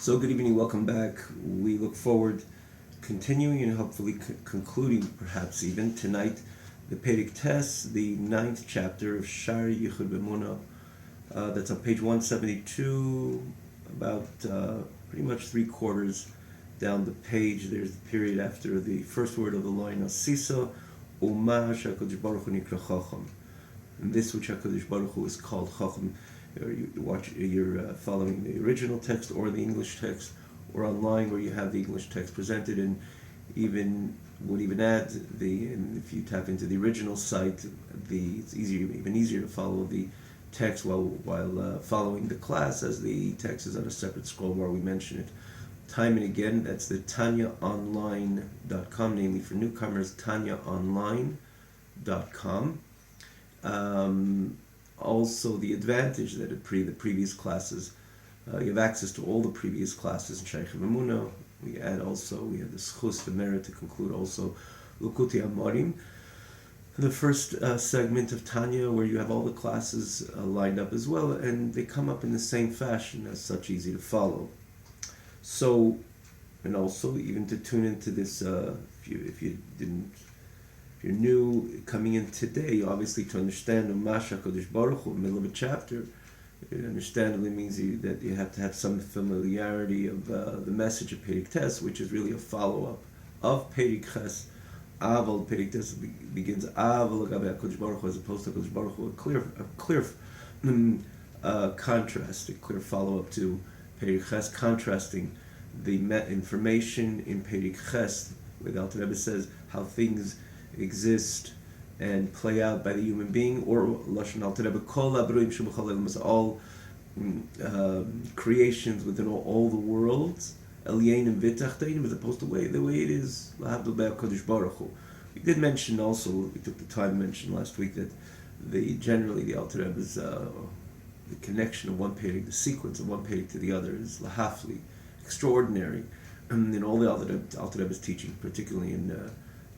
So good evening, welcome back. We look forward continuing and hopefully concluding, perhaps even tonight, the Perek Tes, the 9th chapter of Shar Yichud B'Emunah. That's on page 172, about pretty much 3/4 down the page. There's the period after the first word of the line, Asisa, Uma Shakadosh Baruch Hu Nikra Chacham. And this which HaKadosh Baruch Hu is called Chacham. You're following the original text or the English text, or online where you have the English text presented, and would even add and if you tap into the original site, it's even easier to follow the text while following the class, as the text is on a separate scroll bar. We mention it time and again. That's the tanyaonline.com, namely for newcomers, tanyaonline.com. Also, the advantage that the previous classes, you have access to all the previous classes in Shaykh Emunah. We have the schus, the merit to conclude also Lukuti Amarim, the first segment of Tanya, where you have all the classes lined up as well, and they come up in the same fashion, as such easy to follow. So, and also even to tune into this, if you're new coming in today, obviously to understand Umasha Kodesh Baruch Hu in the middle of a chapter, it understandably means that you have to have some familiarity of the message of Perek Tes, which is really a follow-up of Perek Ches. Aval Perek Tes begins Aval Gabe Kodesh Baruch Hu, as opposed to Kodesh Baruch Hu, a clear contrast, a clear follow-up to Perek Ches, contrasting the information in Perek Ches, where the Alter Rebbe says how things exist and play out by the human being, or Lashon Alter Rebbe, Kol Abruim Sheb'chol Olam, all creations within all the worlds, Elyenim V'Tachteinim, as opposed to the way it is Lahavdil Be'Kodesh Baruch Hu. We did mention also, we took the time to mention last week, that generally the Alter Rebbe's the connection of one Perek, the sequence of one Perek to the other, is lahafli, extraordinary, in all the Alter Rebbe's teaching, particularly in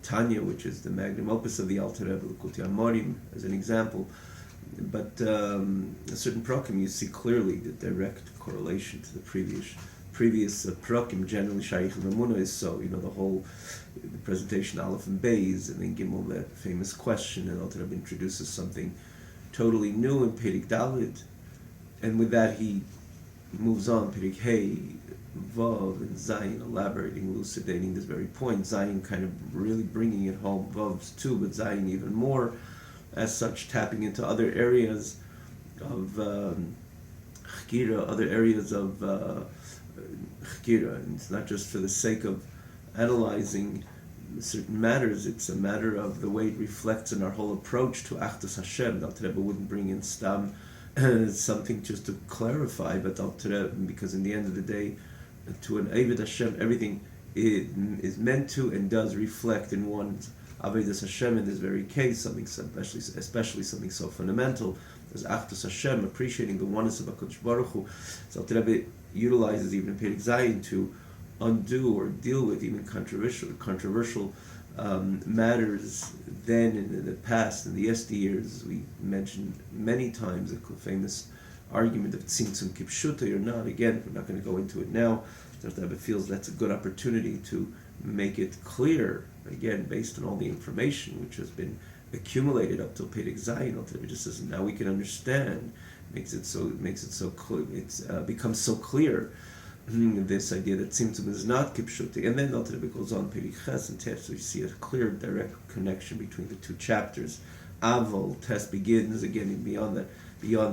Tanya, which is the magnum opus of the Alter Rebbe, Lukuti Amarim, as an example. But a certain prakim, you see clearly the direct correlation to the previous prakim. Generally, Shaykh Emunah is so. The presentation Aleph and Beis, and then Gimel, that famous question, and Alter Rebbe introduces something totally new in Perek Daled, and with that he moves on, Perek Hey, Vav, and Zayin, elaborating, elucidating this very point. Zayin kind of really bringing it home, Vav's too, but Zayin even more, as such, tapping into other areas of Chkira, other areas of Chkira. And it's not just for the sake of analyzing certain matters, it's a matter of the way it reflects in our whole approach to Achdus Hashem. The Alter Rebbe wouldn't bring in Stam something just to clarify, but Alter Rebbe, because in the end of the day, to an Aved Hashem, everything is meant to and does reflect in one's Avodas Hashem. In this very case, something especially something so fundamental as Achdus Hashem, appreciating the oneness of HaKadosh Baruch Hu. So Alter Rebbe utilizes even in Perek Zayin to undo or deal with even controversial matters then in the past, in the yesteryears. We mentioned many times the famous argument of Tzimtzum Kipshuta or not. Again, we're not going to go into it now. Dr. Rebbe feels that's a good opportunity to make it clear, again, based on all the information which has been accumulated up till Perek Zayin. Dr. Rebbe just says, now we can understand. Makes it so clear. It becomes so clear, this idea that Tzimtzum is not Kipshuta. And then Dr. Rebbe goes on Perek Ches and Tes, so you see a clear, direct connection between the two chapters. Aval, Tes begins, again, beyond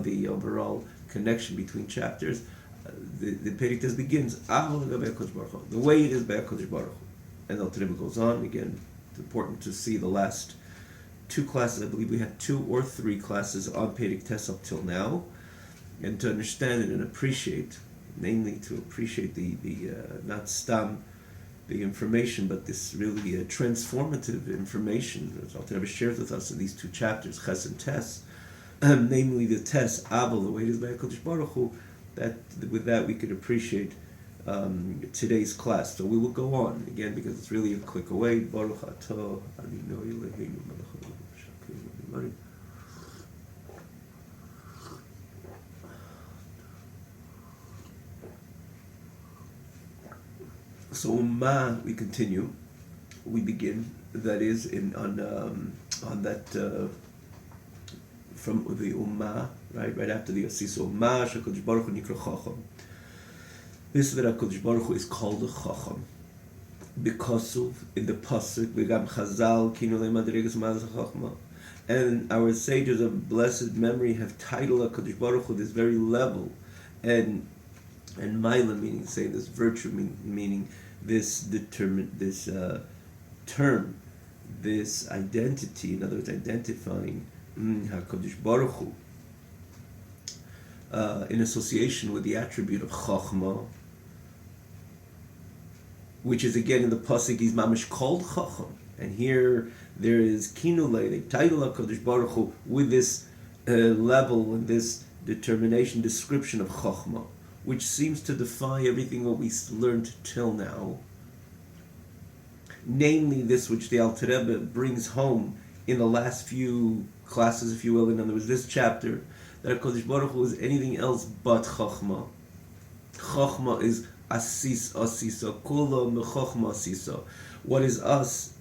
the overall connection between chapters, the Perek Tes begins the way it is by HaKadosh Baruch Hu. And Alter Rebbe goes on. Again, it's important to see the last two classes. I believe we had 2 or 3 classes on Perek Tes up till now, and to understand it and appreciate, namely to appreciate the not stam the information, but this really transformative information that Alter Rebbe shares with us in these 2 chapters, Ches and Tes. Namely the Tes, Aval, the way it is by HaKadosh Baruch Hu, that with that we could appreciate today's class. So we will go on, again, because it's really a click away. Baruch Atah Adonai Eloheinu melech haolam. So we continue. We begin. That is on that from the right after the Asisa Ummah, Shakadosh Baruch Hu Nikra Chacham. This is that HaKadosh Baruch Hu is called a Chacham because of in the pasuk V'gam Chazal Kinu Le'madregas Ma'az Chachma. And our sages of blessed memory have titled HaKadosh Baruch Hu this very level, and Maila meaning saying this virtue meaning this term, this identity. In other words, identifying HaKadosh Baruch Hu in association with the attribute of Chachma, which is again in the pasuk is mamish called Chacham, and here there is kinulei, the title of HaKadosh Baruch Hu with this level and this determination, description of Chachma, which seems to defy everything what we learned till now. Namely, this which the Alter Rebbe brings home in the last few classes, if you will, in other words, this chapter, that HaKadosh Baruch Hu is anything else but Chachma. Chachma is asisa, kula mechachma asisa. What is us?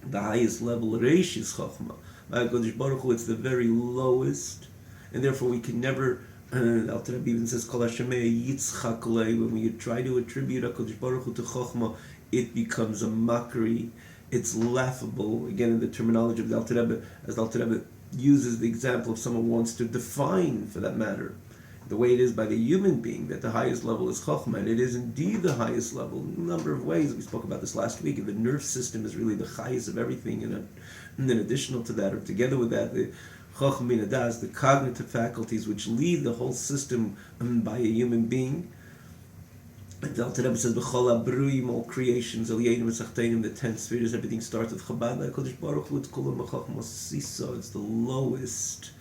The highest level, reish is Chachma. By HaKadosh Baruch Hu, it's the very lowest, and therefore we can never. Alter Rebbe even says, "Kol Hashemei Yitzchak lei." When we try to attribute HaKadosh Baruch Hu to Chachma, it becomes a mockery. It's laughable. Again, in the terminology of the Alter Rebbe, as the Alter Rebbe uses the example of someone who wants to define, for that matter, the way it is by the human being, that the highest level is Chachma, and it is indeed the highest level in a number of ways. We spoke about this last week, and the nerve system is really the highest of everything, and then additional to that, or together with that, the Chachma bin Adas, the cognitive faculties which lead the whole system by a human being. And the Alter Rebbe says, "B'chol habruim, all creations, Elyenim v'Tachtenim, the 10 spheres, everything starts with Chabad. HaKadosh Baruch Hu, it's Kulam B'Chachma Sisa. It's the lowest.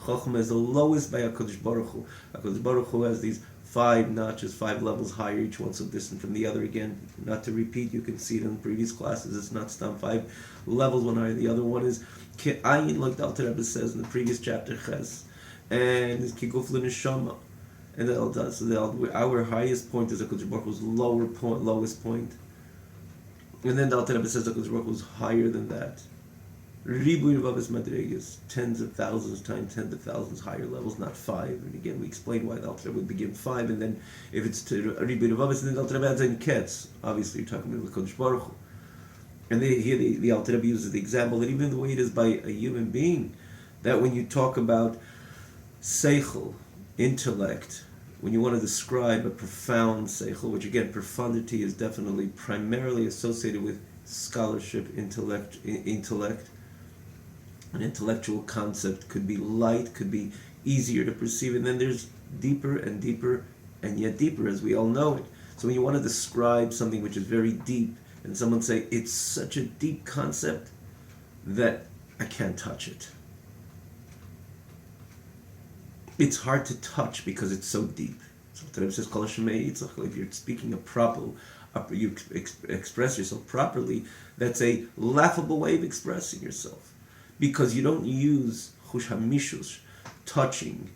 Chachma is the lowest by HaKadosh Baruch Hu. HaKadosh Baruch Hu has these 5 notches, 5 levels higher, each one so distant from the other. Again, not to repeat, you can see it in previous classes. It's not stam 5 levels, one higher. The other one is Ke'ayin, like the Alter Rebbe says in the previous chapter, Ches, and it's Kiguf L'Neshama. And that all does. So our highest point is HaKadosh Baruch Hu's lowest point. And then the Alter Rebbe says HaKadosh Baruch Hu is higher than that. Ribuy Revavos Madregas, tens of thousands times tens of thousands higher levels, not 5. And again, we explained why the Alter Rebbe would begin 5, and then if it's to Ribuy Revavos, then the Alter Rebbe adds in Ketz. Obviously, you're talking about HaKadosh Baruch Hu. And here the Alter Rebbe uses the example that even the way it is by a human being, that when you talk about Seichel, intellect, when you want to describe a profound seichel, which again, profundity is definitely primarily associated with scholarship, intellect. An intellectual concept could be light, could be easier to perceive, and then there's deeper and deeper and yet deeper, as we all know it. So when you want to describe something which is very deep, and someone say, it's such a deep concept that I can't touch it. It's hard to touch because it's so deep. So the Rebbe says, "Kol Hashemei Yitzchak." If you're speaking you express yourself properly, that's a laughable way of expressing yourself, because you don't use chush hamishus, touching,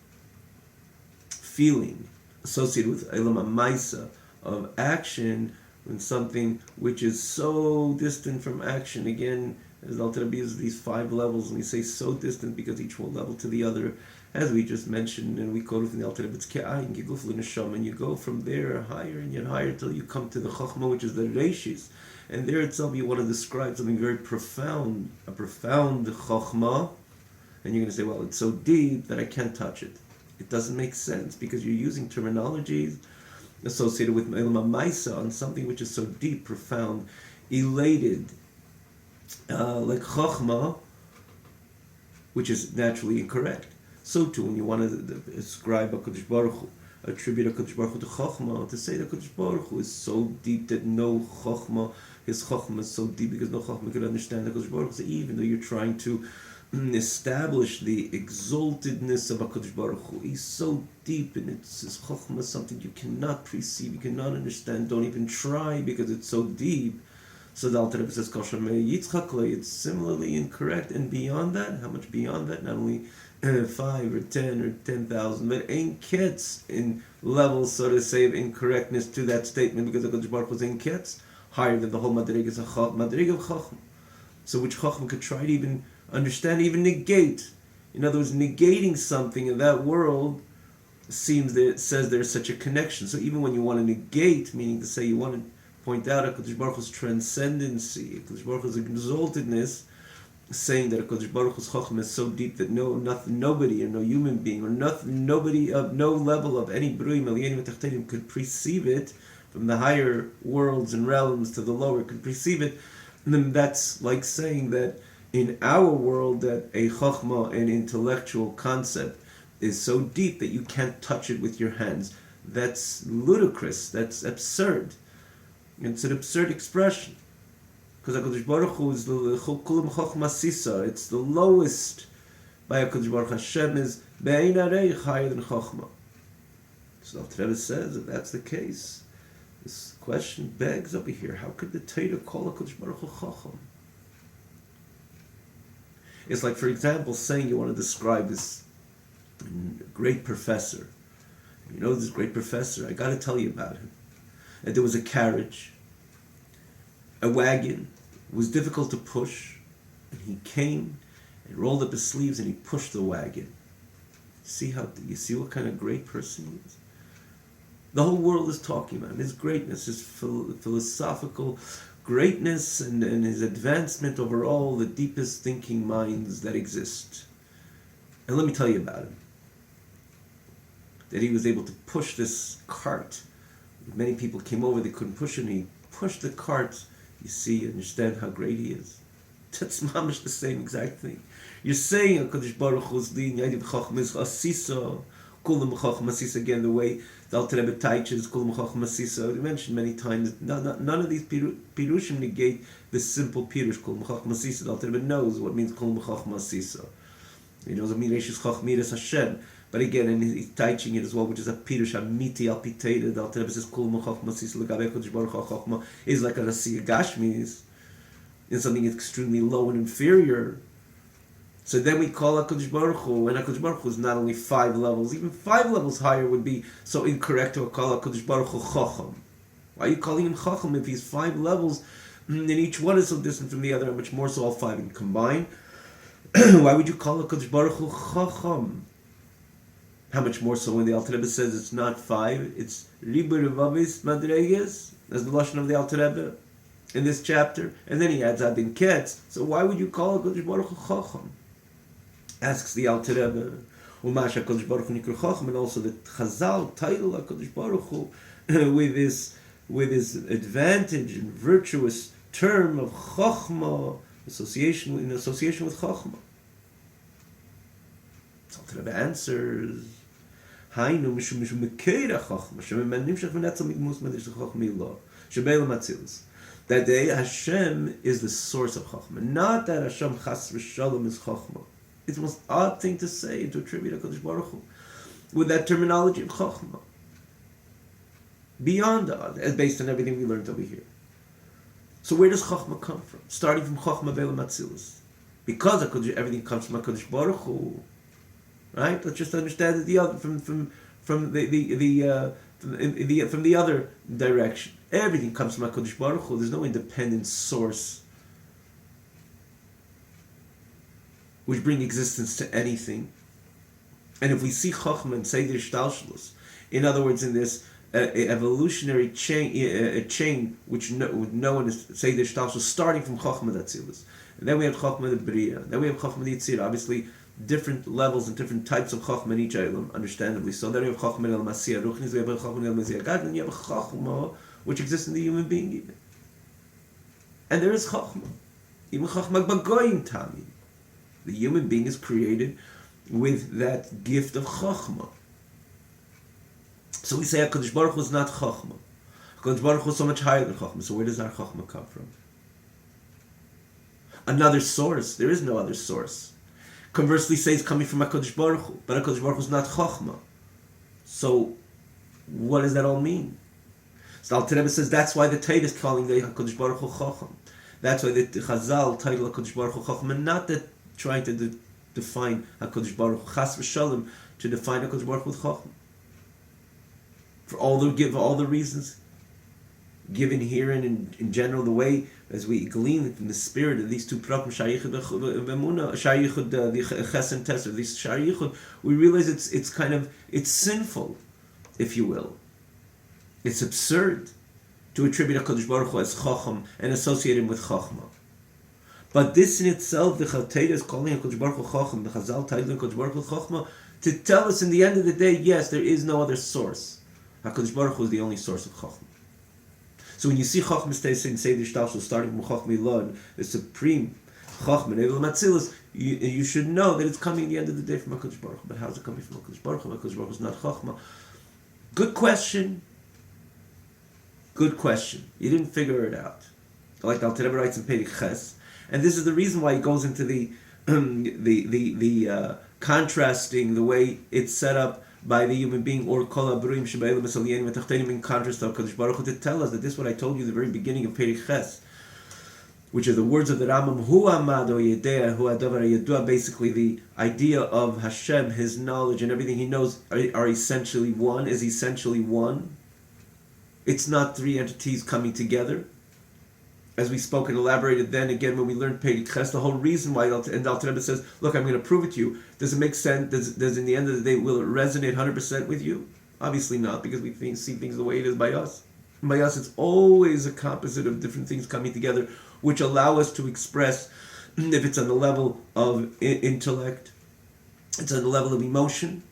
feeling, associated with elam ha'maisa of action, when something which is so distant from action. Again, as the Alter Rebbe uses these 5 levels, and we say so distant because each one level to the other, as we just mentioned, and we quoted from the Alter Rebbe, it's Ke'ayin, Kiguf L'Neshama, and you go from there higher and yet higher till you come to the Chachma, which is the Reishis. And there itself you want to describe something very profound, a profound Chachma, and you're going to say, well, it's so deep that I can't touch it. It doesn't make sense, because you're using terminologies associated with Elam HaMaisa on something which is so deep, profound, elated, like Chachma, which is naturally incorrect. So too, when you want to ascribe HaKadosh Baruch Hu, attribute HaKadosh Baruch Hu to Chachma, to say that HaKadosh Baruch Hu is so deep that no Chachma, his Chachma is so deep because no Chachma could understand HaKadosh Baruch Hu. So even though you're trying to establish the exaltedness of HaKadosh Baruch Hu, he's so deep, and his Chachma is something you cannot perceive, you cannot understand, don't even try because it's so deep. So the Alter Rebbe says, "Kol Hashemei Yitzchak lei," it's similarly incorrect. And beyond that, how much beyond that? Not only 5 or 10 or 10,000, but ain't kets in levels, so to say, of incorrectness to that statement, because the Kodesh Baruch Hu is in kets higher than the whole Madrig is a Madrig of Chachma. So which Chachma could try to even understand, even negate. In other words, negating something in that world seems that it says there's such a connection. So even when you want to negate, meaning to say you want to point out HaKadosh Baruch Hu's transcendency, HaKadosh Baruch Hu's exaltedness, saying that HaKadosh Baruch Hu's Chachma is so deep that nobody or no human being or nobody of no level of any Bruim, Elienim, Tachtenim could perceive it, from the higher worlds and realms to the lower could perceive it, and then that's like saying that in our world that a Chachma, an intellectual concept, is so deep that you can't touch it with your hands. That's ludicrous. That's absurd. It's an absurd expression. Because HaKadosh Baruch Hu is the Kulam Chachma Sisa. It's the lowest. By HaKadosh Baruch Hashem is Be'ein Areich, higher than Chachma. So Alter Rebbe says if that's the case, this question begs over here, how could the Torah call HaKadosh Baruch Hu Chacham? It's like, for example, saying you want to describe this great professor. You know this great professor, I got to tell you about him. And there was a carriage, a wagon. It was difficult to push, and he came and rolled up his sleeves and he pushed the wagon. You see what kind of great person he is? The whole world is talking about him, his greatness, his philosophical greatness, and his advancement over all the deepest thinking minds that exist. And let me tell you about him. That he was able to push this cart. Many people came over, they couldn't push it, and he pushed the cart. You see, understand how great he is. That's mamish the same exact thing. You're saying HaKadosh Baruch Hu's the Yadiv Chachma is Asisa, Kulam Chachma Asisa, again, the way the Alter Rebbe teaches Kulam Chachma Asisa. We mentioned many times that none of these Pirushim negate the simple Pirush, Kulam Chachma Asisa. The Alter Rebbe knows what means Kulam Chachma Asisa. He knows what means Chachmiras Hashem. But again, and he's teaching it as well, which is a Pirush Amiti Al Piteda. The Alter Rebbe says Kulam Chachma Asisa L'Gabei HaKadosh Baruch Hu Chachma is like a Rasiya Gashmis. In something extremely low and inferior. So then we call HaKadosh Baruch Hu, and HaKadosh Baruch Hu is not only 5 levels, even 5 levels higher would be so incorrect to call HaKadosh Baruch Hu Chacham. Why are you calling him Chacham if he's 5 levels, and each one is so distant from the other, and much more so all 5 in combined? Why would you call HaKadosh Baruch Hu Chacham? How much more so when the Alter Rebbe says it's not 5, it's Ribu Revavis Madreges, that's the Lashon of the Alter Rebbe in this chapter, and then he adds Adin Ketz. So why would you call HaKadosh Baruch Hu Chacham? Asks the Alter Rebbe, Umash HaKadosh Baruch Hu Nikr Chacham, and also the Chazal title HaKadosh Baruch Hu with his advantage and virtuous term of Chachma, in association with Chachma. So Alter Rebbe answers, Hainu mishum mekeira Chachma, shemen nimshach v'netzal migmus medish Chachma ilah, shebeil matzilus. That Hashem is the source of Chachma, not that Hashem Chas v'Shalom is Chachma. It's the most odd thing to say, to attribute HaKadosh Baruch Hu with that terminology of Chachma. Beyond odd, as based on everything we learned over here. So where does Chachma come from? Starting from Chachma Be'el Matzilus. Because everything comes from HaKadosh Baruch Hu, right? Let's just understand it from the other direction. Everything comes from HaKadosh Baruch Hu. There's no independent source which bring existence to anything. And if we see Chachma and Seder Shtalshlus, in other words, in this evolutionary chain, a chain which known as Seder Shtalshlus, starting from Chachma Datzilus, and then we have Chachma the Bria, then we have Chachma the Yitzir, obviously different levels and different types of Chachma in each Eilam, understandably. So then we have Chachma el Masiyah Ruchnis, we have Chachma el Masiyah God, and you have a Chachma which exists in the human being even. And there is Chachma, even Chachma Bagoyim Tami. The human being is created with that gift of Chachma. So we say HaKadosh Baruch Hu is not Chachma. HaKadosh Baruch Hu is so much higher than Chachma. So where does our Chachma come from? Another source. There is no other source. Conversely, say it's coming from HaKadosh Baruch Hu, but HaKadosh Baruch Hu is not Chachma. So what does that all mean? So Alter Rebbe says that's why the Torah is calling the HaKadosh Baruch Hu Chacham. That's why the Chazal title HaKadosh Baruch Hu Chacham, and not that trying to define HaKadosh Baruch Hu, Chas v'Shalom, to define HaKadosh Baruch Hu with Chachma. For all the reasons given here and in general, the way as we glean from the spirit of these two prakim, Sharichud v'Emunah, Sharichud the Ches and Tesser, these Sharichud, we realize it's sinful, if you will. It's absurd to attribute HaKadosh Baruch Hu as Chacham and associate him with Chachma. But this in itself, the Chatera is calling HaKadosh Baruch Hu Chacham, the Chazal titling HaKadosh Baruch Hu Chachma, to tell us in the end of the day, yes, there is no other source. HaKadosh Baruch Hu is the only source of Chachma. So when you see Chachma say the Shtalshul, starting from Chachma Ilon, the supreme Chachma, Nevel Matzilus, you should know that it's coming at the end of the day from HaKadosh Baruch Hu. But how is it coming from HaKadosh Baruch Hu? HaKadosh Baruch Hu is not Chachma. Good question. Good question. You didn't figure it out. Like Alter Rebbe writes in Perek Ches, and this is the reason why he goes into the contrasting the way it's set up by the human being, or Kol HaBruim Shebe'elam Esalyenim V'Tachtenim, in contrast to HaKadosh Baruch Hu, to tell us that this is what I told you at the very beginning of Perek Ches, which are the words of the Rambam, Hu Amad O Yedea Hu Adavar Yedua. Basically, the idea of Hashem, His knowledge and everything He knows are essentially one. Is essentially one. It's not three entities coming together. As we spoke and elaborated then again when we learned Perek Ches, the whole reason why, and Alter Rebbe says, look, I'm going to prove it to you. Does it make sense? Does in the end of the day, will it resonate 100% with you? Obviously not, because we see things the way it is by us. By us, it's always a composite of different things coming together, which allow us to express, if it's on the level of intellect, it's on the level of emotion,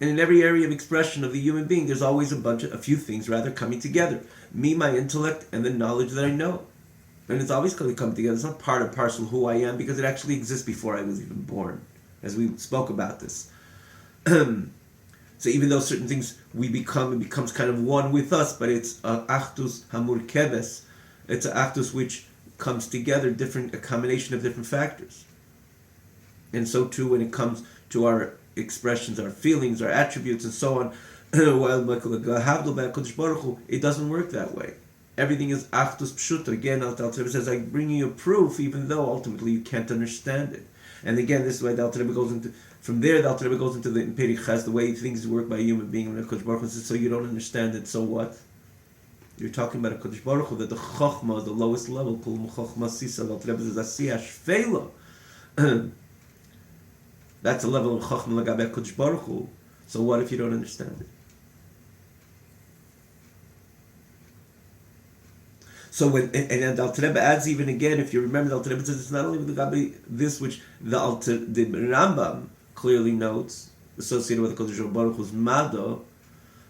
and in every area of expression of the human being, there's always a few things coming together. Me, my intellect, and the knowledge that I know. And it's always going to come together. It's not part and parcel of who I am, because it actually exists before I was even born, as we spoke about this. So even though certain things it becomes kind of one with us, but it's achdus hamurkeves. It's an achdus which comes together, a combination of different factors. And so too when it comes to our expressions, our feelings, our attributes, and so on, while it doesn't work that way. Everything is achdus pshuta. Again, Alter Rebbe says, I bring you a proof, even though ultimately you can't understand it. And again, this is why the Alter Rebbe goes into, from there, the Alter Rebbe goes into the Perek Ches, the way things work by a human being. When HaKadosh Baruch Hu says, so you don't understand it, so what? You're talking about HaKadosh Baruch Hu, that the Chochmah is the lowest level. Kol Chochmah Sisa. The Alter Rebbe says, Asiyah Shfeila. That's a level of Chochmah Lagabe HaKadosh Baruch Hu. So what if you don't understand it? So when and Alter Rebbe adds even again, if you remember, the Alter Rebbe says it's not only with the Gabi this which the Rambam clearly notes associated with HaKadosh Baruch Hu's Mado,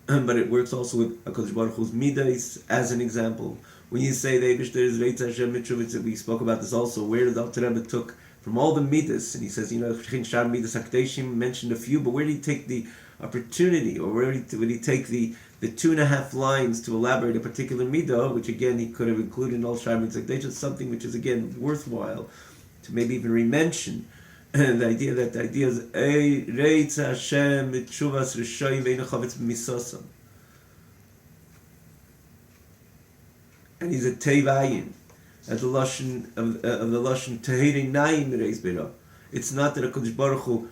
but it works also with HaKadosh Baruch Hu's Midas as an example. When you say the Eibishter is Reitz Hashem Mitzvah, we spoke about this also. Where did the Alter Rebbe took from all the Midas, and he says, Chin Shar Midas Hakdeshim mentioned a few, but where did he take the opportunity, or where would he take the 2.5 lines to elaborate a particular midah, which again he could have included in all Shar Midas Hakdeshim, something which is again worthwhile to maybe even re-mention. And the idea is Reitz Hashem Mitshuvas Rishoyim Ve'eino Chavetz B'misosam. And he's a Tevayin, as the Lashon of the Lashon Tehei Nayim Reis Bira. It's not that HaKadosh Baruch Hu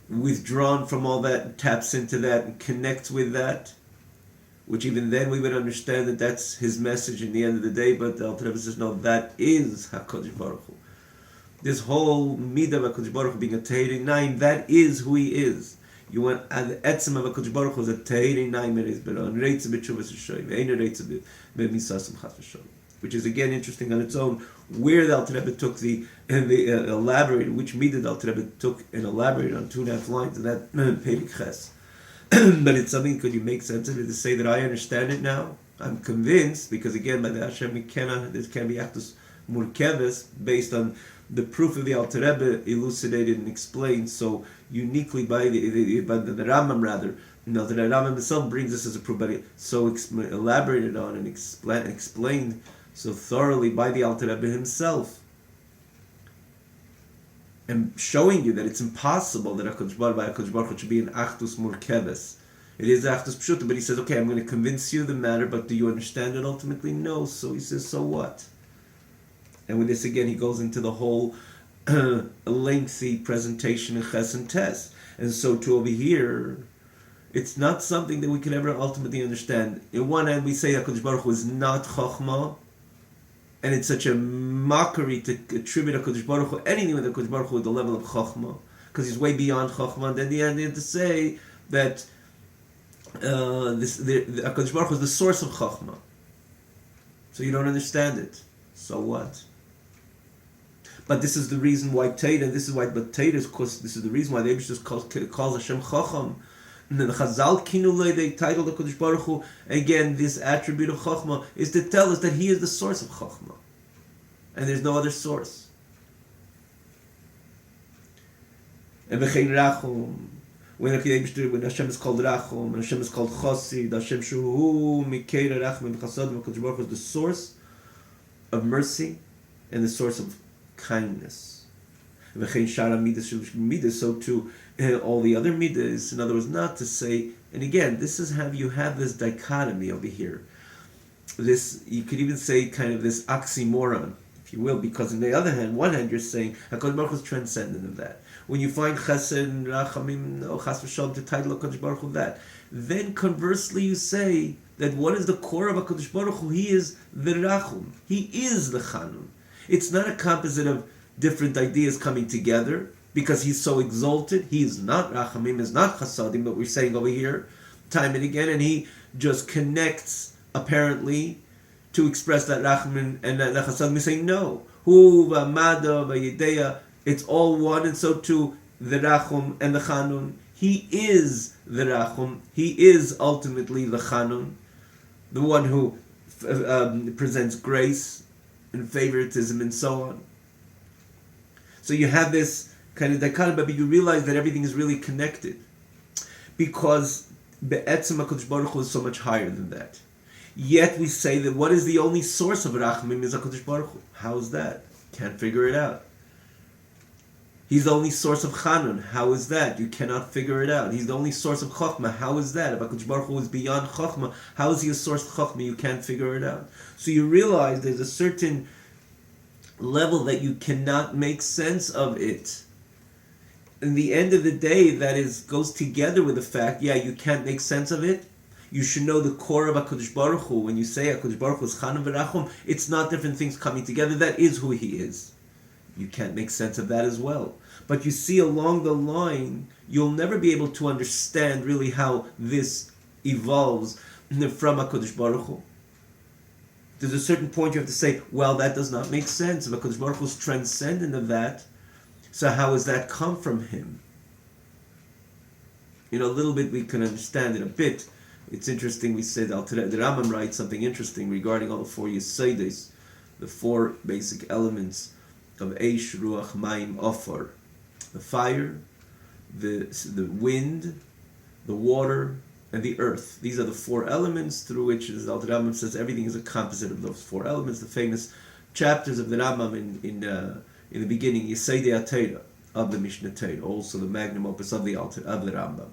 withdrawn from all that and taps into that and connects with that, which even then we would understand that that's his message in the end of the day, but the Alter Rebbe says, no, that is HaKadosh Baruch Hu. This whole midah of HaKadosh Baruch Hu being a Tehei Nayim, that is who he is. You want the etzem of HaKadosh Baruch Hu is a Tehei Nayim Reis Bira, and Reitz B'tshuvas Rishoyim, Ve'eino Reitz B'misosam Chas v'Shalom. Which is again interesting on its own, where the Alter Rebbe took elaborated, which midah the Alter Rebbe took and elaborated on 2.5 lines in that Perek Ches. But it's something, could you make sense of it to say that I understand it now? I'm convinced, because again, by the Hashem, this can be actus murkeves, based on the proof of the Alter Rebbe elucidated and explained so uniquely by the Rambam rather. The Rambam himself brings this as a proof, but it so elaborated on and explained so thoroughly by the Alter Rebbe himself, and showing you that it's impossible that HaKadosh Baruch Hu should be an achdus murkeves. It is achdus pshuta, but he says, okay, I'm going to convince you of the matter, but do you understand it ultimately? No. So he says, so what? And with this again, he goes into the whole a lengthy presentation in Ches and Tes. And so to over here, it's not something that we can ever ultimately understand. In one hand, we say HaKadosh Baruch Hu is not Chochmah, and it's such a mockery to attribute HaKadosh Baruch Hu, anything with HaKadosh Baruch Hu at the level of Chochmah, because he's way beyond Chochmah. And then the end, to say that the HaKadosh Baruch Hu is the source of Chochmah. So you don't understand it. So what? But this is the reason why Teda, of course, this is the reason why the Eibush calls Hashem Chacham. And then the Chazal Kinulei, they titled the Kodesh Baruch Hu, again, this attribute of Chachma is to tell us that He is the source of Chachma. And there's no other source. And V'chein Rachum, when Hashem is called Rachum, when Hashem is called Chosid, Hashem Shuhu, Mikei Rachum, Chasadim, Kodesh Baruch Hu is the source of mercy and the source of kindness. So too, all the other midas, in other words, not to say, and again, this is how you have this dichotomy over here. This, you could even say kind of this oxymoron, if you will, because on the other hand, one hand you're saying, HaKadosh Baruch Hu is transcendent of that. When you find Chesed, Rachamim, no, Chas v'Shalom, to title HaKadosh Baruch Hu that. Then conversely you say that what is the core of HaKadosh Baruch Hu? He is the Rachum. He is the Chanun. It's not a composite of different ideas coming together because he's so exalted. He's not Rachamim, is not Chasadim, but we're saying over here time and again, and he just connects apparently to express that Rachamim and that Chasadim. We say no. Hu v'amada v'yedeya, it's all one, and so too the Rachum and the Chanun. He is the Rachum. He is ultimately the Chanun, the one who presents grace and favoritism and so on. So you have this kind of dichotomy, but you realize that everything is really connected. Because Be'etzem HaKadosh Baruch Hu is so much higher than that. Yet we say that what is the only source of Rachamim is HaKadosh Baruch Hu. How is that? Can't figure it out. He's the only source of Chanun. How is that? You cannot figure it out. He's the only source of Chokhmah. How is that? If HaKadosh Baruch Hu is beyond Chokhmah, how is he a source of Chokhmah? You can't figure it out. So you realize there's a certain level that you cannot make sense of it. In the end of the day, that goes together with the fact, you can't make sense of it. You should know the core of HaKadosh Baruch Hu. When you say HaKadosh Baruch Hu is Chanun v'Rachum, it's not different things coming together. That is who he is. You can't make sense of that as well. But you see along the line, you'll never be able to understand really how this evolves from HaKadosh Baruch Hu. There's a certain point you have to say, well, that does not make sense. If HaKadosh Baruch Hu is transcendent of that, so how does that come from him? A little bit we can understand it a bit. It's interesting, we said, the Rambam writes something interesting regarding all the four Yesodis, the four basic elements of Eish, Ruach, Mayim, Ofar. The fire, the wind, the water, and the earth. These are the four elements through which, as the Rambam says, everything is a composite of those four elements. The famous chapters of the Rambam in the beginning, Yesodei HaTorah, of the Mishnah Torah, also the magnum opus of the Rambam.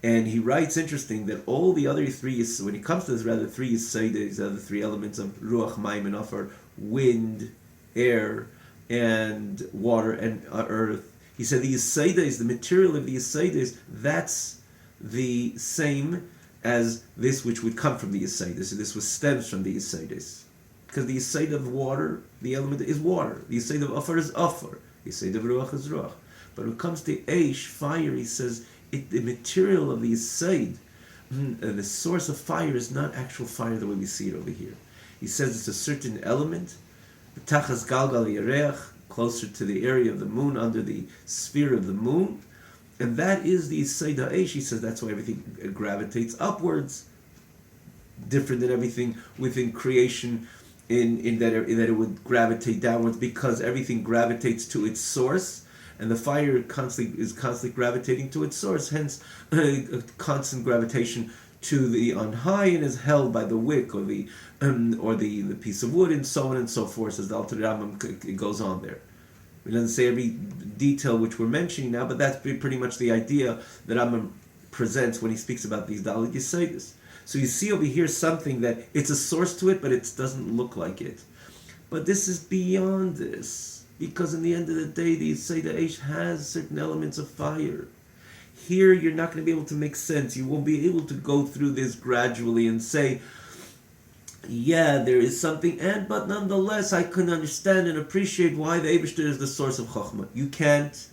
And he writes, interesting, that all the other three, when it comes to this, rather three Yesodis, the three elements of Ruach, Mayim, and Ofar, wind, air, and water, and earth. He said the Yesodis, the material of the Yesodis, that's the same as this which would come from the Yesodis. So this stems from the Yesodis. Because the Yesod of water, the element is water. The Yesod of Ofar is Ofar. The Yesod of Ruach is Ruach. But when it comes to Eish, fire, he says, the material of the Yesod, the source of fire is not actual fire the way we see it over here. He says it's a certain element, Tachas Galgal Yereach, closer to the area of the moon, under the sphere of the moon, and that is the Yesod HaEish. He says that's why everything gravitates upwards, different than everything within creation, in that it would gravitate downwards, because everything gravitates to its source, and the fire is constantly gravitating to its source. Hence, a constant gravitation to the on high, and is held by the wick or the piece of wood, and so on and so forth, as the Alter Rambam goes on there. It doesn't say every detail which we're mentioning now, but that's pretty much the idea that Rambam presents when he speaks about these Dalit Yesodis. So you see over here something that, it's a source to it, but it doesn't look like it. But this is beyond this. Because in the end of the day, the Yisayda Eish has certain elements of fire. Here, you're not going to be able to make sense. You won't be able to go through this gradually and say, yeah, there is something, but nonetheless, I can understand and appreciate why the Eibishter is the source of Chokhmah. You can't,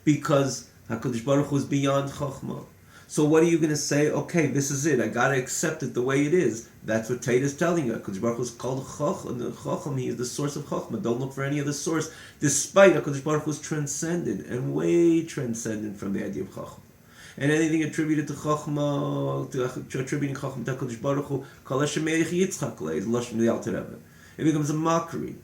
because HaKadosh Baruch Hu is beyond Chokhmah. So what are you going to say? Okay, this is it. I got to accept it the way it is. That's what Tate is telling you. HaKadosh Baruch Hu is called Chokhmah. He is the source of Chokhmah. Don't look for any other source, despite HaKadosh Baruch Hu is transcendent and way transcendent from the idea of Chokhmah. And anything attributed to Chokhmah, attributing Chokhmah to HaKadosh Baruch Hu, Kol Hashem Meich Yitzchak Lei, is Lashon the Alter Rebbe. It becomes a mockery.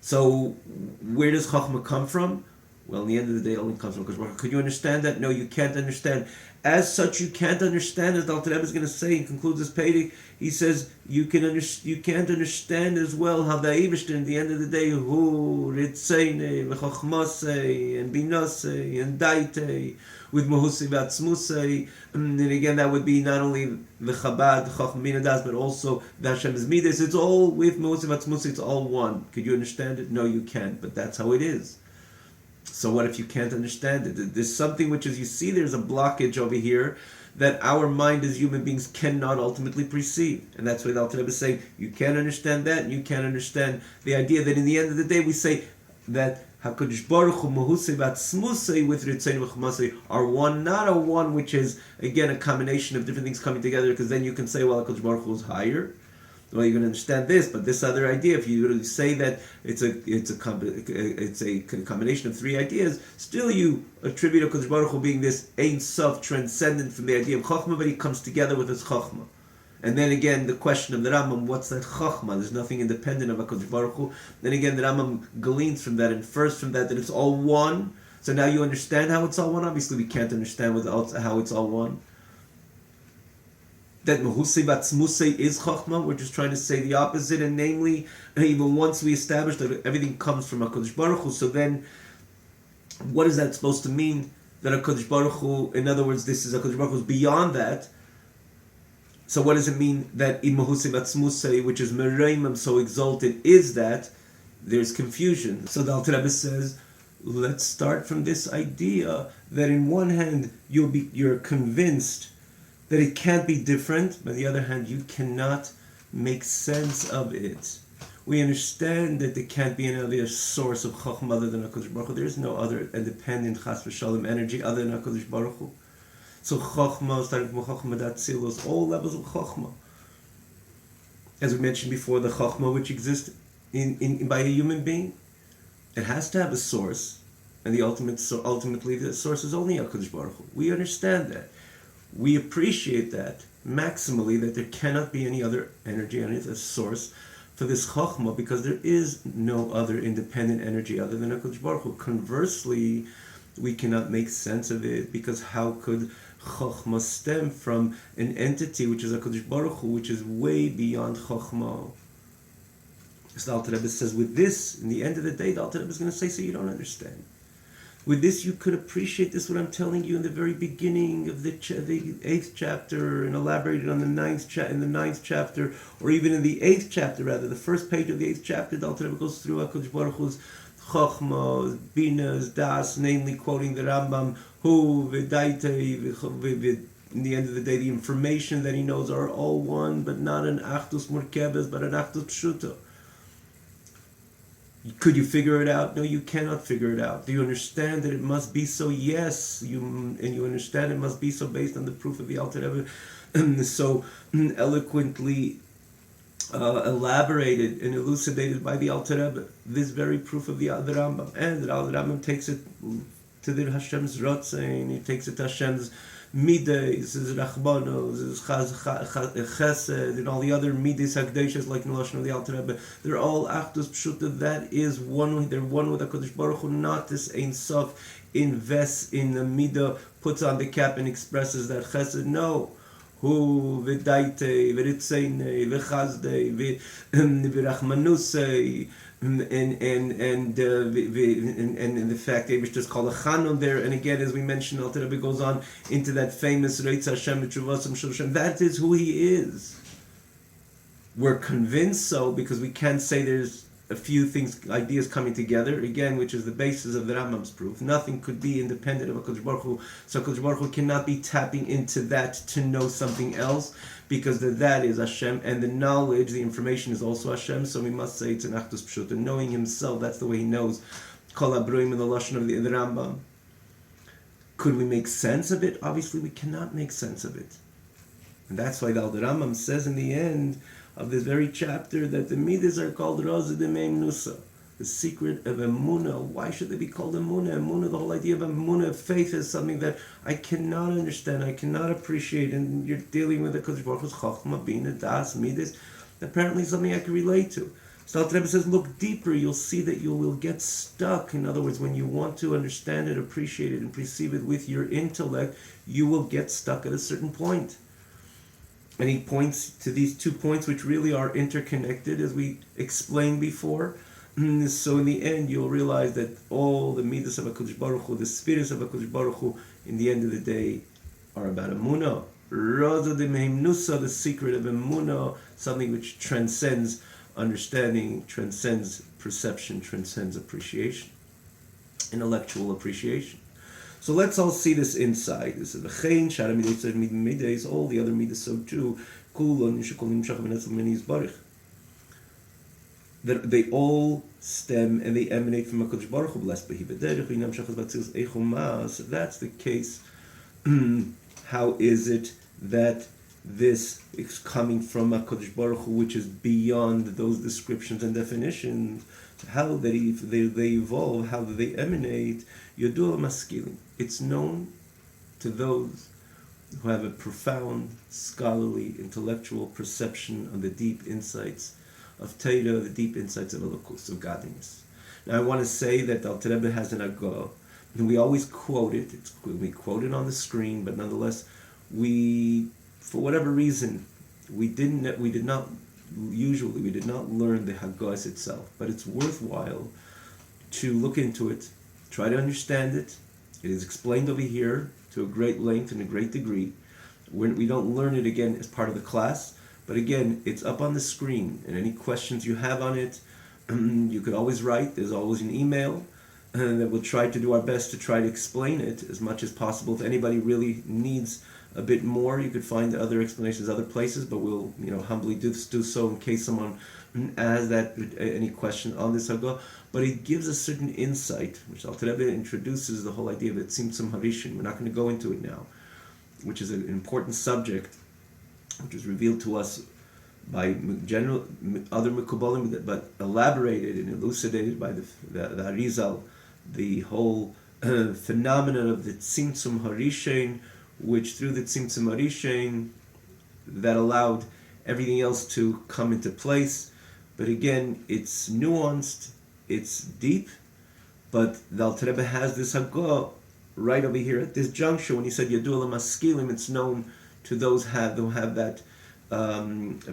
So, where does Chokhmah come from? Well, in the end of the day, it only comes from HaKadosh Baruch Hu. Could you understand that? No, you can't understand. As such, you can't understand, as the Alter Rebbe is going to say, he concludes his Pedic, he says, you can't understand as well how the Eibishter, in the end of the day, Hu, Ritzeine, V'chochmosei, and Binosei, and Daitei, with Mahusei V'atzmusei, and again, that would be not only the Chabad, Chochm Binadas, but also the Hashem's Midas. It's all with Mahusei V'atzmusei, it's all one. Could you understand it? No, you can't, but that's how it is. So what if you can't understand it? There's something which is, you see, there's a blockage over here that our mind as human beings cannot ultimately perceive. And that's why the Alter Rebbe is saying, you can't understand that, and you can't understand the idea that in the end of the day we say that HaKadosh Baruch Hu Mahusei V'atzmusei with Ritzein V'chmasei are one, not a one which is, again, a combination of different things coming together, because then you can say, well, HaKadosh Baruch Hu is higher. Well, you're going to understand this, but this other idea, if you say that it's a combination of three ideas, still you attribute HaKadosh Baruch Hu being this Ein Sof, transcendent from the idea of Chokhmah, but he comes together with his Chokhmah. And then again, the question of the Rambam, what's that Chokhmah? There's nothing independent of HaKadosh Baruch Hu. Then again, the Rambam gleans from that, and first from that it's all one. So now you understand how it's all one. Obviously, we can't understand how it's all one. That Mahusei V'atzmusei is Chokhmah. We're just trying to say the opposite, and namely, even once we establish that everything comes from HaKadosh Baruch Hu, so then, what is that supposed to mean? That HaKadosh Baruch Hu, in other words, this is HaKadosh Baruch Hu is beyond that. So what does it mean that in Mahusei V'atzmusei, which is Mereimim, so exalted, is that? There's confusion. So the Alter Rebbe says, let's start from this idea that in one hand, you're convinced that it can't be different, but on the other hand, you cannot make sense of it. We understand that there can't be another source of Chokhmah other than HaKadosh Baruch Hu. There is no other independent Chas v'Shalom energy other than HaKadosh Baruch Hu. So Chokhmah, starting from Chokhmah Datzilos, all levels of Chokhmah. As we mentioned before, the Chokhmah which exists by a human being, it has to have a source, and ultimately the source is only HaKadosh Baruch Hu. We understand that. We appreciate that maximally, that there cannot be any other energy, any other source for this Chokhmah, because there is no other independent energy other than HaKadosh Baruch Hu. Conversely, we cannot make sense of it, because how could Chokhmah stem from an entity which is HaKadosh Baruch Hu, which is way beyond Chokhmah? So the Alter Rebbe says, with this, in the end of the day, the Alter Rebbe is going to say, so you don't understand. With this, you could appreciate this, what I'm telling you in the very beginning of the 8th chapter, and elaborated on the 9th chapter, or even in the 8th chapter, rather, the first page of the 8th chapter, the Alter Rebbe goes through HaKadosh Baruch Hu's Chokhmah, Binas, Das, namely quoting the Rambam, Hu, V'daitei, in the end of the day, the information that he knows are all one, but not an Achdus Murkebes, but an Achdus Pshuta. Could you figure it out? No, you cannot figure it out. Do you understand that it must be so? Yes, you understand it must be so based on the proof of the Alter Rebbe, so eloquently elaborated and elucidated by the Alter Rebbe. This very proof of the Rambam, and the Rambam takes it to the Hashem's Rotzein, he takes it to Hashem's Midas, his Rachmanos, his Chesed, and all the other Midas Hakdeshas like Nilashon of the Alter Rebbe. They're all Achdus Pshuta. That is one. They're one with HaKadosh Baruch Hu. Not this Ein Sof invests in the Midah, puts on the cap and expresses that Chesed. No. Hu v'daitei v'ritzeinei v'chazdei v'rachmanusei. And the fact that just called a Chanun there, and again, as we mentioned, Alter Rebbe goes on into that famous Reitz Hashem B'Tshuvasam Shel Hashem. That is who he is. We're convinced so because we can't say there's a few things, ideas coming together, again, which is the basis of the Rambam's proof. Nothing could be independent of HaKadosh Baruch Hu, so HaKadosh Baruch Hu cannot be tapping into that to know something else, because that is Hashem, and the knowledge, the information is also Hashem, so we must say it's an Achdus Pshuta, knowing Himself, that's the way He knows. Kol HaBruim in the Lashon of the Rambam. Could we make sense of it? Obviously we cannot make sense of it. And that's why the Rambam says in the end of this very chapter that the Midas are called Raza D'Meim Nusa, the secret of Emunah. Why should they be called Emunah? Emunah, the whole idea of Emunah, faith, is something that I cannot understand, I cannot appreciate, and you're dealing with the Kodesh Baruch Hu's Chochmah, Bina, Das, Midas, apparently something I can relate to. So the Rebbe says, look deeper, you'll see that you will get stuck. In other words, when you want to understand it, appreciate it, and perceive it with your intellect, you will get stuck at a certain point. And he points to these 2 points which really are interconnected, as we explained before. So in the end, you'll realize that all the midas of HaKadosh Baruch Hu, the spirits of HaKadosh Baruch Hu, in the end of the day, are about Emunah. Raza D'Meim Nusa, the secret of Emunah, something which transcends understanding, transcends perception, transcends appreciation, intellectual appreciation. So let's all see this inside. This is the Chayin, Shara Midas, all the other Midas, so too. That they all stem and they emanate from HaKadosh Baruch Hu, blessed be He. So that's the case. How is it that this is coming from HaKadosh Baruch Hu, which is beyond those descriptions and definitions? How they evolve, how do they emanate? Yodua Maskilim. It's known to those who have a profound, scholarly, intellectual perception of the deep insights of Torah, the deep insights of Elokus, of godliness. Now I want to say that the Alter Rebbe has an agah, and we always quote it. We quote it on the screen, but nonetheless, we, for whatever reason, we did not learn the Haggas itself, but it's worthwhile to look into it, try to understand it. It is explained over here to a great length and a great degree. We don't learn it again as part of the class, but again, it's up on the screen, and any questions you have on it, you could always write. There's always an email, and that we'll try to do our best to try to explain it as much as possible. If anybody really needs a bit more, you could find other explanations other places, but we'll humbly do so in case someone has any question on this Hagah. But it gives a certain insight, which Alter Rebbe introduces the whole idea of it tzimtzum harishin. We're not going to go into it now, which is an important subject, which was revealed to us by general other Mekubalim, but elaborated and elucidated by the Arizal, the whole phenomenon of the tzimtzum harishin, which through the tzimtzum harishin, that allowed everything else to come into place. But again, it's nuanced, it's deep, but the Alter Rebbe has this Hagah right over here at this juncture when he said Yadua Maskilim. It's known to those who have that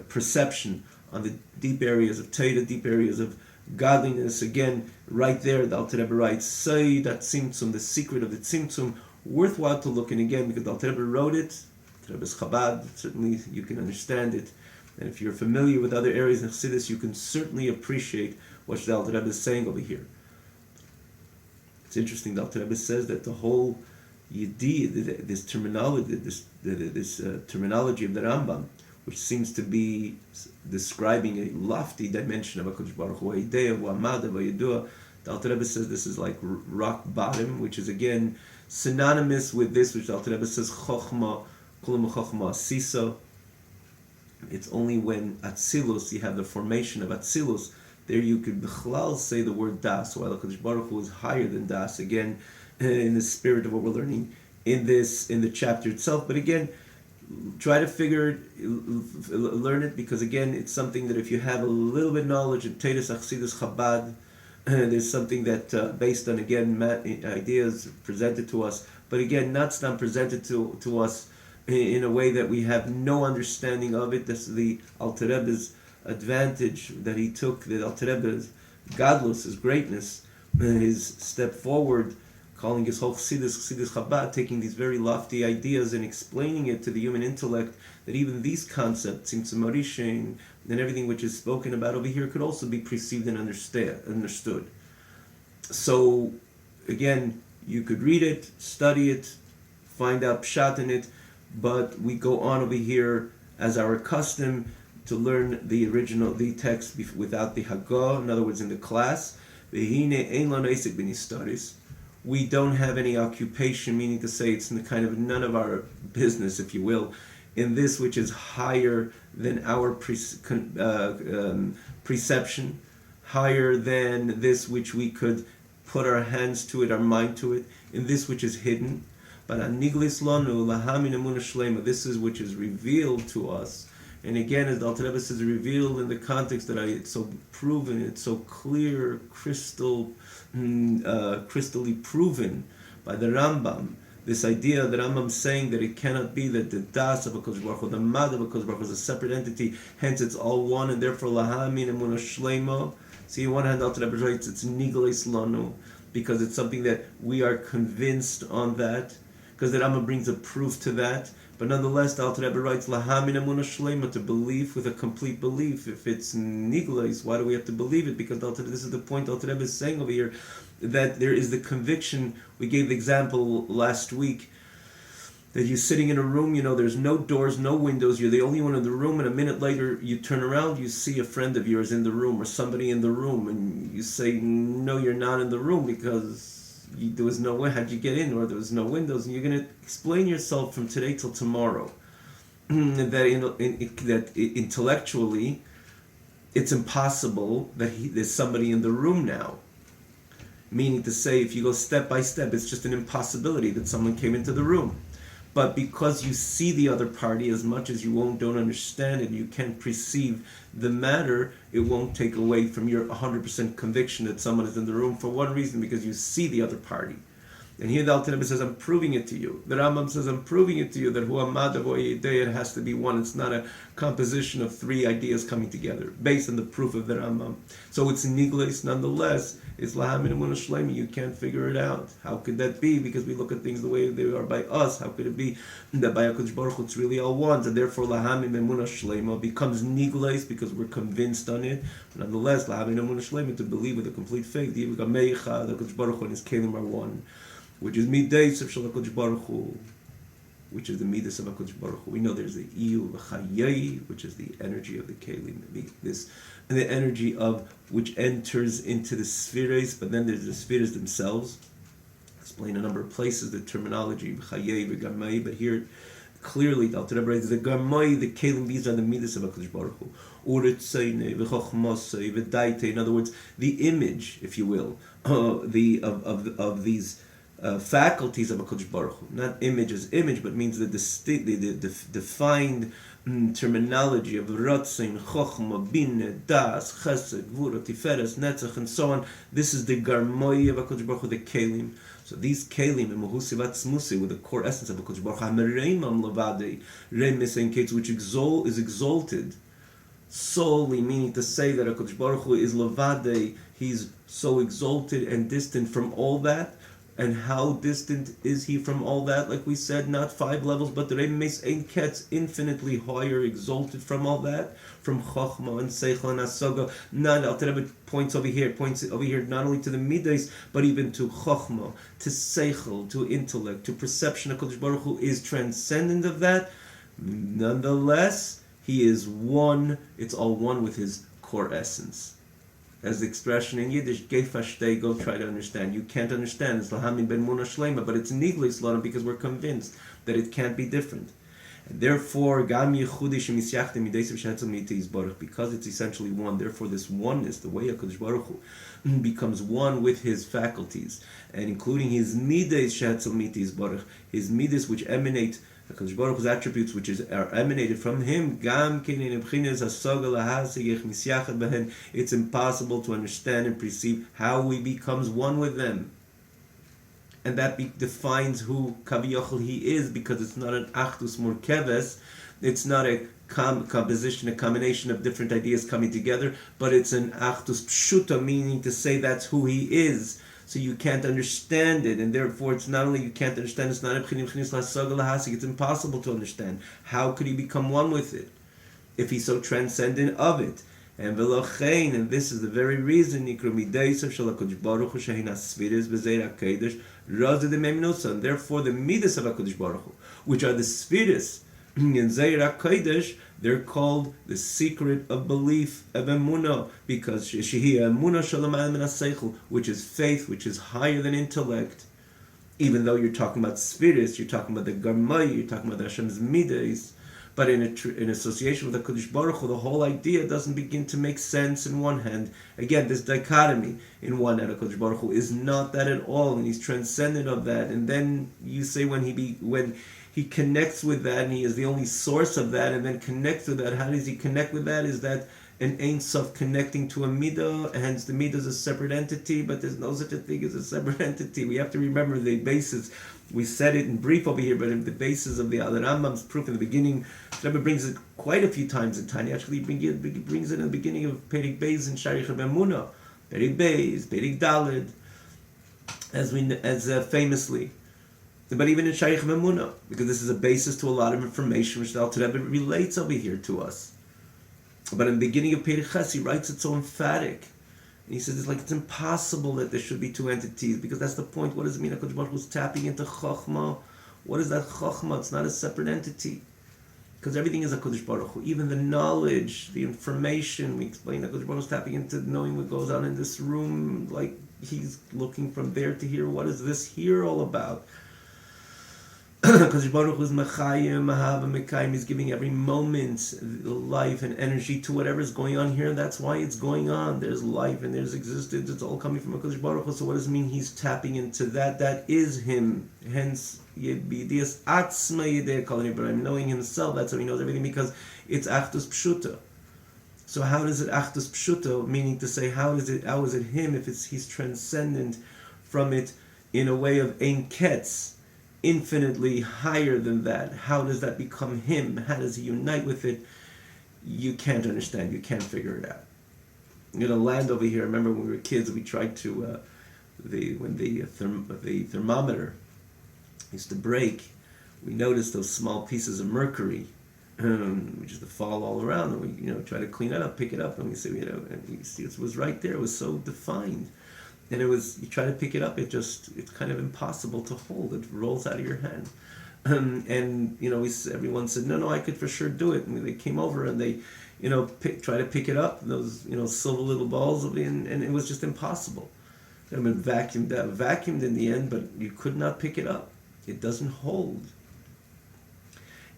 perception on the deep areas of Torah, deep areas of godliness. Again, right there, the Alter Rebbe writes, "Say that tzimtzum, the secret of the tzimtzum, worthwhile to look in again, because the Alter Rebbe wrote it. Alter Rebbe's Chabad, certainly you can understand it. And if you're familiar with other areas in Chassidus, you can certainly appreciate what the Alter Rebbe is saying over here." It's interesting, the Alter Rebbe says that the whole Yedi, this terminology of the Rambam, which seems to be describing a lofty dimension of HaKadosh Baruch Hu, Ha'idea, Ha'amada, Ha'yedua, the Alter Rebbe says this is like rock bottom, which is again synonymous with this, which the Alter Rebbe says, Chochma, Kulam Chochma Asisa. It's only when Atzilus, you have the formation of Atzilus, there you could b'chlal say the word Das, while HaKadosh Baruch Hu is higher than Das, again, in the spirit of what we're learning in the chapter itself. But again, try to learn it, because again, it's something that if you have a little bit of knowledge in Teres Achsidus Chabad, there's something that based on, again, ideas presented to us, but again, not presented to us in a way that we have no understanding of it. This is the Alter Rebbe's advantage that he took, the Alter Rebbe's godless, his greatness, his step forward, calling his whole Chassidus Chabad, taking these very lofty ideas and explaining it to the human intellect, that even these concepts, Tzimtzum Arishin, and everything which is spoken about over here could also be perceived and understood. So, again, you could read it, study it, find out pshat in it, but we go on over here as our custom to learn the text without the Haggah, in other words, in the class. We don't have any occupation, meaning to say it's kind of none of our business, if you will, in this which is higher than our perception, higher than this which we could put our hands to it, our mind to it, in this which is hidden. But this is which is revealed to us. And again, as the Alter Rebbe says, revealed in the context that it's so proven, it's so clear, crystally proven by the Rambam. This idea that Rambam saying that it cannot be that the Das of HaKadosh Baruch Hu, the Mad of HaKadosh Baruch Hu is a separate entity, hence it's all one, and therefore Lahamin Emunah Shleimo. See, on one hand, Alter Rebbe writes it's Nigleis Lanu, because it's something that we are convinced on that, because the Rambam brings a proof to that. But nonetheless, the Alter Rebbe writes Lahamin Emunah Shleima, to believe with a complete belief. If it's Nigleis, why do we have to believe it? Because this is the point Alter Rebbe is saying over here, that there is the conviction. We gave the example last week that you're sitting in a room, there's no doors, no windows, you're the only one in the room, and a minute later you turn around, you see a friend of yours in the room or somebody in the room, and you say, no, you're not in the room because there was no way, how'd you get in, or there was no windows, and you're going to explain yourself from today till tomorrow that intellectually it's impossible that there's somebody in the room now. Meaning to say, if you go step by step, it's just an impossibility that someone came into the room. But because you see the other party, as much as you don't understand it, you can't perceive the matter, it won't take away from your 100% conviction that someone is in the room, for one reason, because you see the other party. And here the Alter Rebbe says, I'm proving it to you. The Rambam says, I'm proving it to you that it has to be one. It's not a composition of three ideas coming together, based on the proof of the Rambam. So it's nigleis nonetheless. It's lahamin emunah shleima. You can't figure it out. How could that be? Because we look at things the way they are by us. How could it be that by HaKadosh Baruch Hu it's really all one? And therefore lahamin emunah shleima becomes nigleis because we're convinced on it. But nonetheless, lahamin emunah shleima, to believe with a complete faith. The HaKadosh Baruch Hu and His kelim are one, which is midas of HaKadosh Baruch Hu, which is the midas of HaKadosh Baruch Hu. We know there's the iyu v'chayei, which is the energy of the kelim, and the energy of which enters into the spheres, but then there's the spheres themselves. Explain a number of places the terminology v'chayei v'garmai, but here clearly the Alter Rebbe writes the garmai, the kelim, these are the midas of HaKadosh Baruch Hu. Uretzayne v'chochmasay v'daite, in other words, the image, if you will, of these faculties of HaKadosh Baruch Hu. Not image as image, but means the defined terminology of Ratzain, Chochma, Bine, Das, Chesed, Gvura, Tiferes, Netzach, and so on. This is the Garmoi of HaKadosh Baruch Hu, the Kelim. So these Kelim, Emuhusivat Smusi, with the core essence of HaKadosh Baruch Hu, Hamereimam Lavadei, Remis and Kates, which is exalted solely, meaning to say that HaKadosh Baruch Hu is Lavadei, He's so exalted and distant from all that. And how distant is He from all that? Like we said, not 5 levels, but the Remes Ein Ketz, infinitely higher, exalted from all that, from Chochma and Seichel and Asaga. Alter Rebbe points over here not only to the Midas, but even to Chochma, to Seichel, to intellect, to perception. HaKadosh Baruch Hu is transcendent of that. Nonetheless, He is one. It's all one with His core essence. As the expression in Yiddish, Gefashtei, go try to understand. You can't understand. It's Lahamin ben Munah Shleima, but it's Nigleis Lana because we're convinced that it can't be different. And therefore, Gam Yechudi Shemisyachtem Mideisav Shehetzel Mitiz Baruch, because it's essentially one. Therefore, this oneness, the way HaKadosh Baruch Hu becomes one with His faculties, and including His Midas Shehetzel Mitiz Baruch, His Midas which emanate HaKadosh Baruch Hu's attributes, which are emanated from Him. It's impossible to understand and perceive how He becomes one with them. And that defines who Kaviyachal He is, because it's not an Achdus Murkeves, it's not a composition, a combination of different ideas coming together, but it's an Achdus Pshuta, meaning to say that's who He is. So you can't understand it, and therefore it's not only you can't understand, it's not it's impossible to understand. How could he become one with it if he's so transcendent of it? And this is the very reason, and therefore the midas of HaKadosh Baruch Hu, which are the spheres in Zeir HaKodesh, they're called the secret of belief of emunah, because which is faith, which is higher than intellect. Even though you're talking about spheres, you're talking about the Garmai, you're talking about Hashem's midas. But in association with the Kodesh Baruch Hu, the whole idea doesn't begin to make sense in one hand. Again, this dichotomy in one hand of Kodesh Baruch Hu is not that at all, and he's transcendent of that. And then you say when he connects with that, and he is the only source of that, and then connects with that. How does he connect with that? Is that an Ein Sof connecting to a midah? Hence, the midah is a separate entity, but there's no such a thing as a separate entity. We have to remember the basis. We said it in brief over here, but in the basis of the Rambam's proof in the beginning, the Rebbe brings it quite a few times in Tanya. Actually, he brings it in the beginning of Perik Beis and Sharich B'Emunah, Perik Beis, Perik Daled, as famously. But even in Sharich B'Emunah, because this is a basis to a lot of information which the Alter Rebbe relates over here to us. But in the beginning of Perik Ches, he writes it so emphatic. And he says it's impossible that there should be two entities, because that's the point. What does it mean? HaKadosh Baruch Hu is tapping into Chokhmah. What is that Chokhmah? It's not a separate entity. Because everything is HaKadosh Baruch Hu. Even the knowledge, the information, we explain HaKadosh Baruch Hu is tapping into knowing what goes on in this room, like he's looking from there to here. What is this here all about? Because Baruch Hu is Mechayim, Mahava, Mekayim. He's giving every moment life and energy to whatever is going on here. That's why it's going on. There's life and there's existence. It's all coming from HaKadosh Baruch Hu. So what does it mean? He's tapping into that. That is him. Hence, Yedias Atzma Yedei Kol Nibaraim. Knowing himself, that's how he knows everything, because it's Achdus Pshuta. So how does it Achdus Pshuta? Meaning to say, how is it him if he's transcendent from it in a way of Ein Ketz, infinitely higher than that? How does that become him? How does he unite with it? You can't understand. You can't figure it out. You know, land over here. Remember when we were kids, we tried to when the thermometer used to break, we noticed those small pieces of mercury, which is to fall all around, and we try to clean it up, pick it up, and we say and you see it was right there. It was so defined. And you try to pick it up, it's kind of impossible to hold. It rolls out of your hand. And everyone said, no, I could for sure do it. And they came over and they, try to pick it up, those, silver little balls and it was just impossible. I mean, vacuumed in the end, but you could not pick it up. It doesn't hold.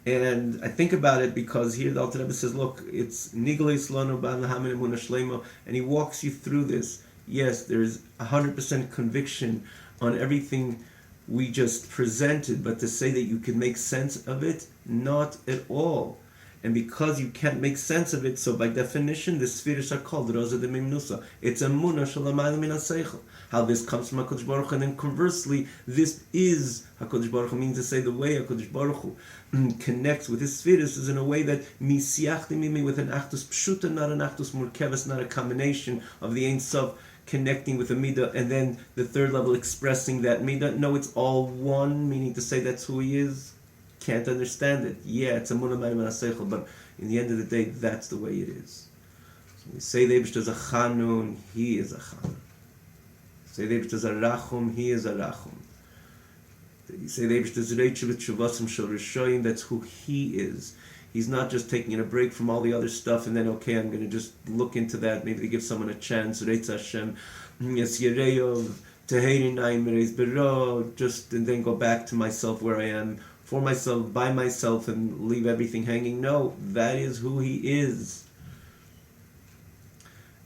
And I think about it because here the Alter Rebbe says, look, it's Nigleis Lanu Ban Lahamin Emunah Shleima, and he walks you through this. Yes, there's 100% conviction on everything we just presented, but to say that you can make sense of it, not at all. And because you can't make sense of it, so by definition, the spheres are called Rosa de Mimnusa. It's a Munah Shalamayla Min HaSeichel. How this comes from HaKadosh Baruch Hu, and then conversely, this is HaKadosh Baruch Hu, means to say the way HaKadosh Baruch Hu connects with his spheres is in a way that Misiachti Mimi with an Achdus Pshuta, not an Achdus Murkeves, not a combination of the Ein Sof connecting with a midah, and then the third level expressing that midah. No, it's all one, meaning to say that's who he is. Can't understand it. Yeah, it's a munah ma'im ha'seichel, but in the end of the day, that's the way it is. So we say the Eibishter is a chanun, he is a chanun. Say the Eibishter is a rachum, he is a rachum. You say the Eibishter is reichu v'tshuvasim shel rishoyim, that's who he is. He's not just taking a break from all the other stuff and then, okay, I'm going to just look into that, maybe to give someone a chance, Reitz Hashem, Yes Yereyov, Teheri Naim Reis Bero, just and then go back to myself where I am, for myself, by myself, and leave everything hanging. No, that is who he is.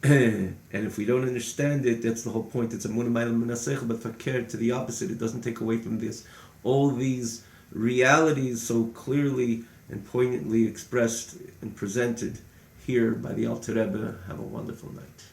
And if we don't understand it, that's the whole point. It's a munah ma'il minasech, but fakir, to the opposite, it doesn't take away from this. All these realities so clearly and poignantly expressed and presented here by the Alter Rebbe. Have a wonderful night.